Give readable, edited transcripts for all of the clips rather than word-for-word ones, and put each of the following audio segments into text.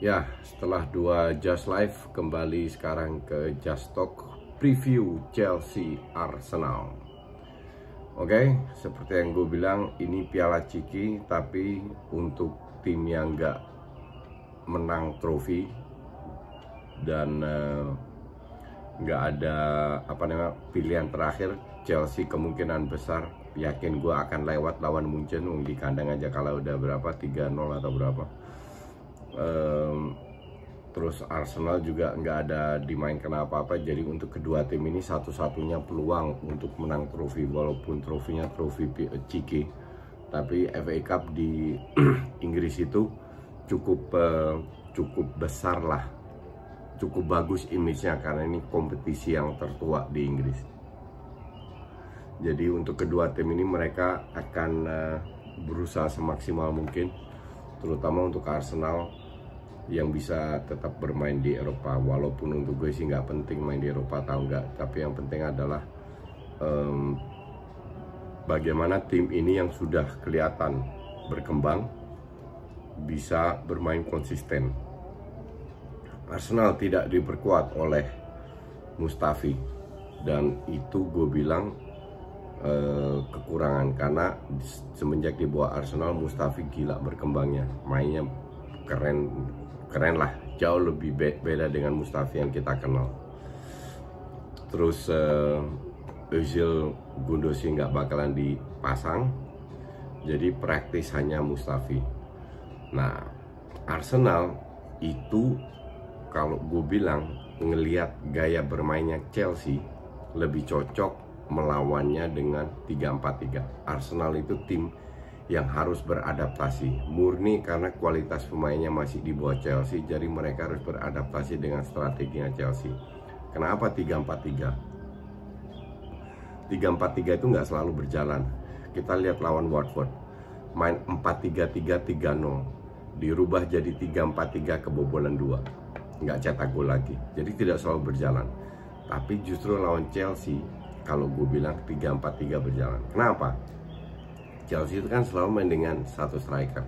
Ya, setelah 2 Just Live kembali sekarang ke Just Talk preview Chelsea Arsenal. Oke, seperti yang gue bilang, ini Piala Ciki, tapi untuk tim yang nggak menang trofi dan nggak ada pilihan terakhir. Chelsea kemungkinan besar yakin gue akan lewat lawan Munchen di kandang aja, kalau udah berapa 3-0 atau berapa. Terus Arsenal juga nggak ada dimainkan apa-apa, jadi untuk kedua tim ini satu-satunya peluang untuk menang trofi, walaupun trofinya trofi Ciki, tapi FA Cup di Inggris itu cukup besar lah, cukup bagus image-nya karena ini kompetisi yang tertua di Inggris. Jadi untuk kedua tim ini mereka akan berusaha semaksimal mungkin, terutama untuk Arsenal yang bisa tetap bermain di Eropa. Walaupun untuk gue sih nggak penting main di Eropa atau enggak, tapi yang penting adalah bagaimana tim ini yang sudah kelihatan berkembang bisa bermain konsisten. Arsenal tidak diperkuat oleh Mustafi, dan itu gue bilang kekurangan, karena semenjak dibawa Arsenal Mustafi gila berkembangnya, mainnya keren lah, jauh lebih beda dengan Mustafi yang kita kenal. Terus Özil Gundosi nggak bakalan dipasang, jadi praktis hanya Mustafi. Nah, Arsenal itu kalau gue bilang ngelihat gaya bermainnya Chelsea lebih cocok melawannya dengan 3-4-3. Arsenal itu tim yang harus beradaptasi murni karena kualitas pemainnya masih di bawah Chelsea, jadi mereka harus beradaptasi dengan strateginya Chelsea. Kenapa 3-4-3? 3-4-3 itu nggak selalu berjalan. Kita lihat lawan Watford, main 4-3-3, 3-0, dirubah jadi 3-4-3, kebobolan 2, nggak cetak gol lagi. Jadi tidak selalu berjalan. Tapi justru lawan Chelsea, kalau gue bilang 3-4-3 berjalan. Kenapa? Chelsea itu kan selalu main dengan satu striker,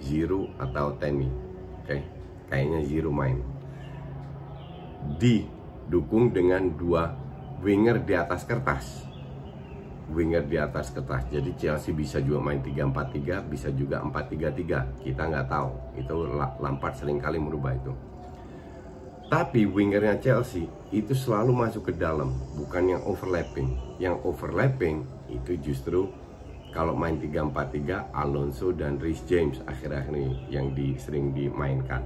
Giroud atau Tammy. Oke, kayaknya Giroud main, didukung dengan 2 winger di atas kertas. Jadi Chelsea bisa juga main 3-4-3, bisa juga 4-3-3. Kita nggak tahu, itu Lampard seringkali merubah itu. Tapi wingernya Chelsea itu selalu masuk ke dalam, bukan yang overlapping. Yang overlapping itu justru kalau main 3-4-3, Alonso dan Reece James akhir-akhir ini yang sering dimainkan.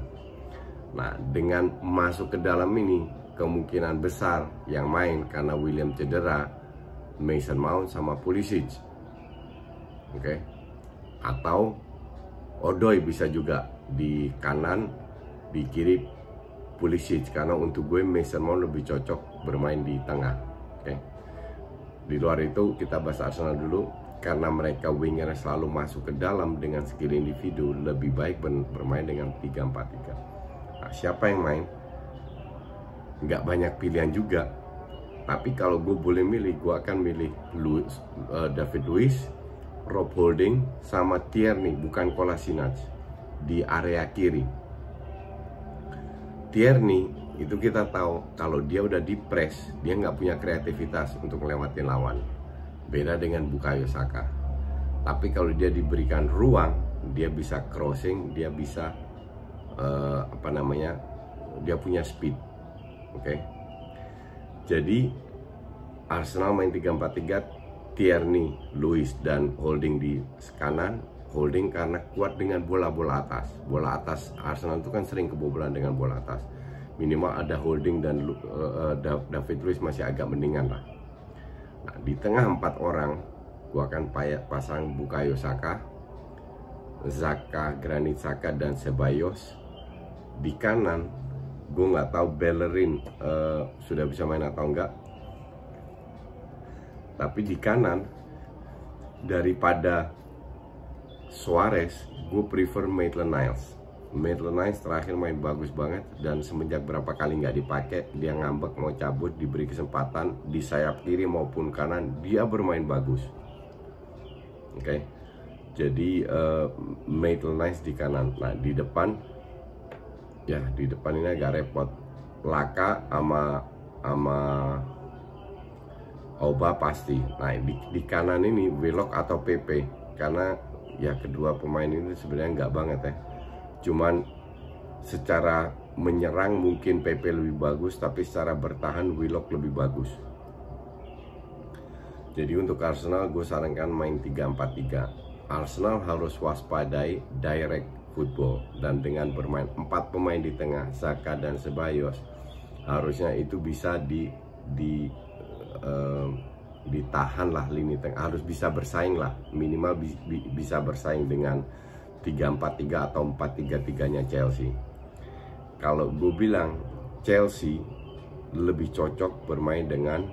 Nah, dengan masuk ke dalam ini, kemungkinan besar yang main karena William cedera, Mason Mount sama Pulisic. Oke. Atau Odoi bisa juga di kanan, di kiri Pulisic, karena untuk gue Mason Mount lebih cocok bermain di tengah. Oke. Di luar itu kita bahas Arsenal dulu. Karena mereka wingernya selalu masuk ke dalam dengan skill individu, lebih baik bermain dengan 3-4-3. Nah, siapa yang main? Nggak banyak pilihan juga. Tapi kalau gue boleh milih, gue akan milih David Luiz, Rob Holding, sama Tierney, bukan Kolasinac, di area kiri. Tierney itu kita tahu kalau dia udah di press, dia nggak punya kreativitas untuk ngelewatin lawan. Beda dengan Bukayo Saka. Tapi kalau dia diberikan ruang, dia bisa crossing, dia bisa dia punya speed. Oke. Jadi Arsenal main 3-4-3, Tierney, Luiz dan Holding di kanan. Holding karena kuat dengan bola-bola atas. Bola atas Arsenal itu kan sering kebobolan dengan bola atas. Minimal ada Holding dan David Luiz masih agak mendingan lah. Nah, di tengah 4 orang, gua akan pasang Bukayo Saka, Granit Xhaka dan Ceballos. Di kanan, gue nggak tahu Bellerin sudah bisa main atau enggak. Tapi di kanan, daripada Suarez, gue prefer Maitland-Niles. Maitland-Niles terakhir main bagus banget, dan semenjak berapa kali nggak dipakai, dia ngambek mau cabut, diberi kesempatan di sayap kiri maupun kanan, dia bermain bagus. Oke. Jadi Maitland-Niles di kanan. Nah, di depan Ya, di depan ini agak repot. Laka sama Auba pasti. Nah, di kanan ini Willock atau PP, karena ya kedua pemain ini sebenarnya nggak banget ya. Cuman secara menyerang mungkin PP lebih bagus, tapi secara bertahan Willock lebih bagus. Jadi untuk Arsenal gue sarankan main 3-4-3. Arsenal harus waspadai direct football, dan dengan bermain 4 pemain di tengah, Saka dan Ceballos, harusnya itu bisa ditahan lah lini tengah, harus bisa bersaing lah, minimal bisa bersaing dengan 3-4-3 atau 4-3-3 nya Chelsea. Kalau gue bilang Chelsea lebih cocok bermain dengan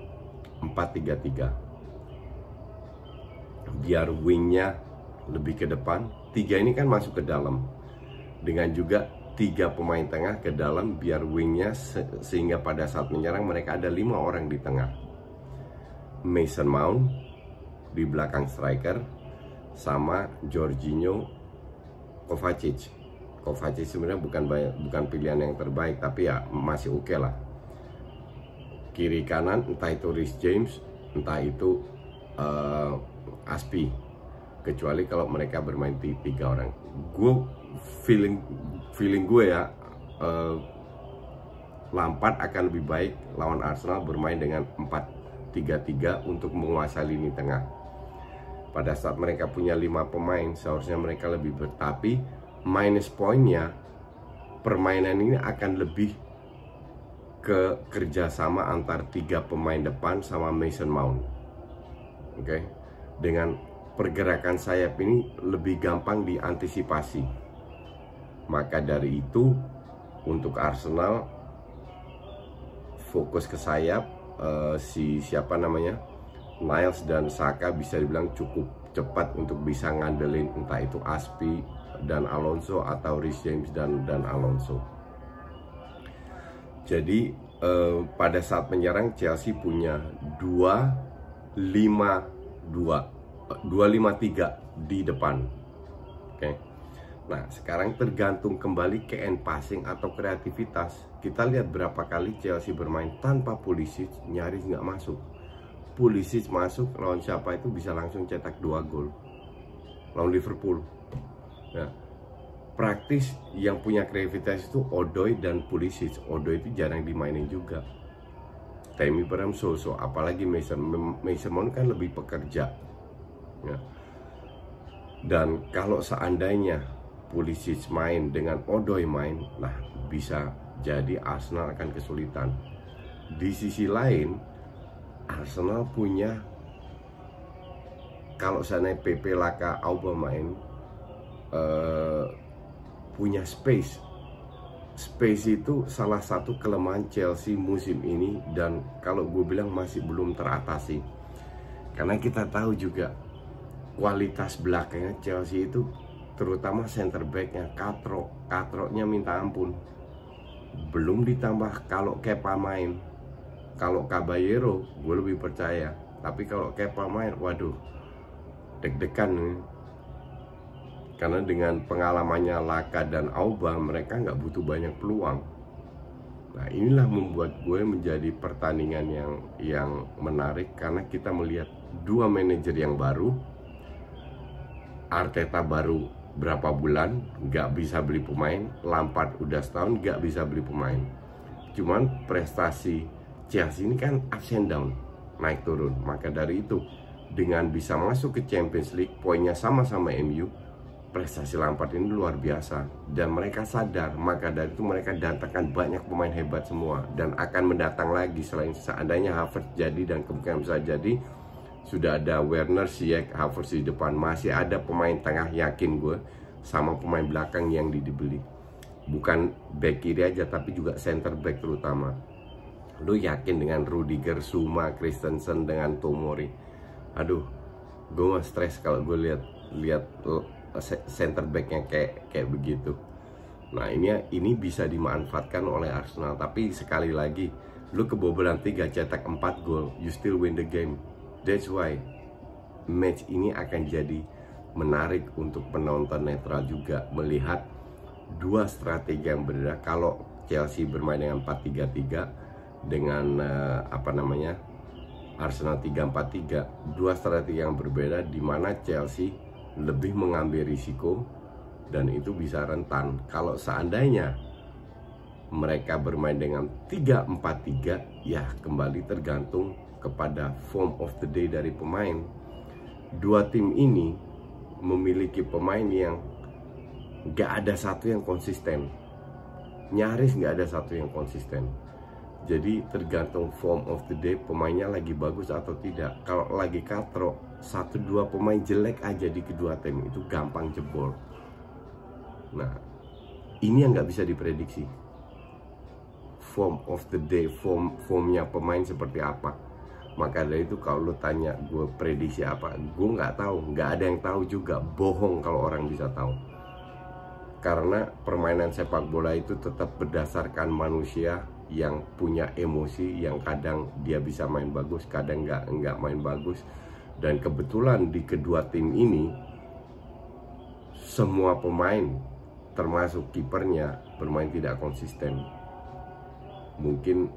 4-3-3, biar wingnya lebih ke depan, 3 ini kan masuk ke dalam, dengan juga 3 pemain tengah ke dalam, biar wingnya sehingga pada saat menyerang mereka ada 5 orang di tengah. Mason Mount di belakang striker, sama Jorginho, Kovacic. Kovacic sebenarnya bukan pilihan yang terbaik, tapi ya masih oke lah. Kiri kanan entah itu Reece James, entah itu Aspi, kecuali kalau mereka bermain 3 orang. Gue feeling gue ya, Lampard akan lebih baik lawan Arsenal bermain dengan 4-3-3 untuk menguasai lini tengah. Pada saat mereka punya 5 pemain, seharusnya mereka lebih tapi minus poinnya, permainan ini akan lebih ke kerjasama antar 3 pemain depan sama Mason Mount. Oke, dengan pergerakan sayap ini lebih gampang diantisipasi. Maka dari itu untuk Arsenal fokus ke sayap, siapa namanya, Niles dan Saka bisa dibilang cukup cepat untuk bisa ngandelin entah itu Aspi dan Alonso atau Reece James dan Alonso. Jadi pada saat menyerang Chelsea punya 2-5-3 di depan. Oke. Nah, sekarang tergantung kembali ke end passing atau kreativitas. Kita lihat berapa kali Chelsea bermain tanpa Pulisic, nyaris nggak masuk. Pulisic masuk lawan siapa itu bisa langsung cetak 2 gol. Lawan Liverpool. Nah, praktis yang punya kreativitas itu Odoi dan Pulisic. Odoi itu jarang dimainin juga. Tammy Abraham so-so, apalagi Mason Mount kan lebih pekerja. Ya. Dan kalau seandainya Pulisic main dengan Odoi main, nah bisa jadi Arsenal akan kesulitan. Di sisi lain, Arsenal punya, kalau seandainya PP, Laka, Auba main, punya space. Space itu salah satu kelemahan Chelsea musim ini, dan kalau gue bilang masih belum teratasi. Karena kita tahu juga kualitas belakangnya Chelsea itu, terutama center backnya, Katroknya minta ampun. Belum ditambah kalau Kepa main. Kalau Caballero gue lebih percaya, tapi kalau Kepa main, waduh, deg-degan nih. Karena dengan pengalamannya Laka dan Auba, mereka nggak butuh banyak peluang. Nah, inilah membuat gue menjadi pertandingan yang menarik, karena kita melihat 2 manajer yang baru. Arteta baru berapa bulan nggak bisa beli pemain, Lampard udah setahun nggak bisa beli pemain. Cuman prestasi Chelsea ini kan ups and down, naik turun. Maka dari itu, dengan bisa masuk ke Champions League, poinnya sama-sama MU, prestasi Lampard ini luar biasa. Dan mereka sadar, maka dari itu mereka datangkan banyak pemain hebat semua, dan akan mendatang lagi selain seandainya Havertz jadi, dan kemungkinan bisa jadi. Sudah ada Werner, Ziyech, Havertz di depan. Masih ada pemain tengah, yakin gue, sama pemain belakang yang dibeli. Bukan back kiri aja, tapi juga center back terutama. Lu yakin dengan Rudiger, Zuma, Christensen, dengan Tomori? Aduh, gue mah stres kalau gue lihat center backnya kayak begitu. Nah, ini bisa dimanfaatkan oleh Arsenal. Tapi sekali lagi, lu kebobolan 3, cetak 4 gol, you still win the game. That's why match ini akan jadi menarik untuk penonton netral juga, melihat dua strategi yang berbeda. Kalau Chelsea bermain dengan 4-3-3 dengan Arsenal 3-4-3, dua strategi yang berbeda, di mana Chelsea lebih mengambil risiko dan itu bisa rentan. Kalau seandainya mereka bermain dengan 3-4-3, ya kembali tergantung kepada form of the day dari pemain. Dua tim ini memiliki pemain yang gak ada satu yang konsisten, nyaris gak ada satu yang konsisten. Jadi tergantung form of the day, pemainnya lagi bagus atau tidak. Kalau lagi katrok, 1-2 pemain jelek aja di kedua tim itu gampang jebol. Nah, ini yang gak bisa diprediksi. Form of the day, formnya pemain seperti apa. Maka dari itu kalau lo tanya gue prediksi apa, gue nggak tahu, nggak ada yang tahu juga. Bohong kalau orang bisa tahu. Karena permainan sepak bola itu tetap berdasarkan manusia yang punya emosi, yang kadang dia bisa main bagus, kadang nggak main bagus. Dan kebetulan di kedua tim ini semua pemain termasuk kipernya bermain tidak konsisten. Mungkin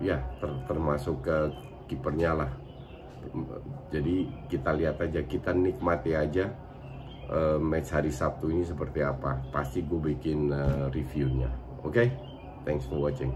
ya termasuk ke kipernya lah. Jadi kita lihat aja, kita nikmati aja match hari Sabtu ini seperti apa. Pasti gue bikin reviewnya. Oke, thanks for watching.